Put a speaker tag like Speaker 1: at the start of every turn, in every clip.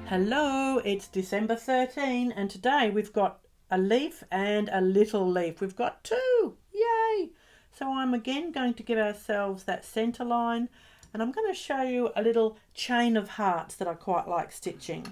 Speaker 1: Hello, it's December 13 and today we've got a leaf and a little leaf. We've got two, yay! So I'm again going to give ourselves that centre line and I'm going to show you a little chain of hearts that I quite like stitching.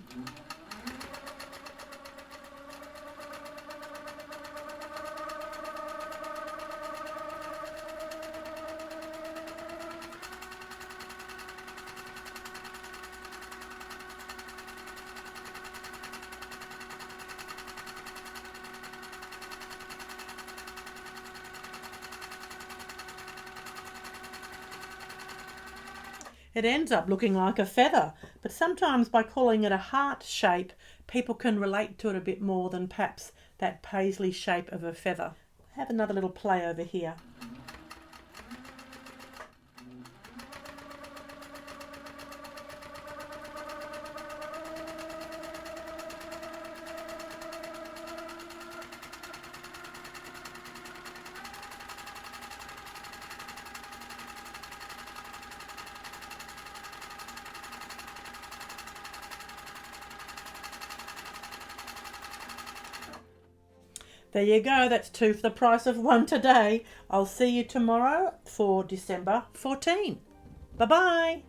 Speaker 1: It ends up looking like a feather, but sometimes by calling it a heart shape, people can relate to it a bit more than perhaps that paisley shape of a feather. Have another little play over here. There you go, that's two for the price of one today. I'll see you tomorrow for December 14. Bye-bye.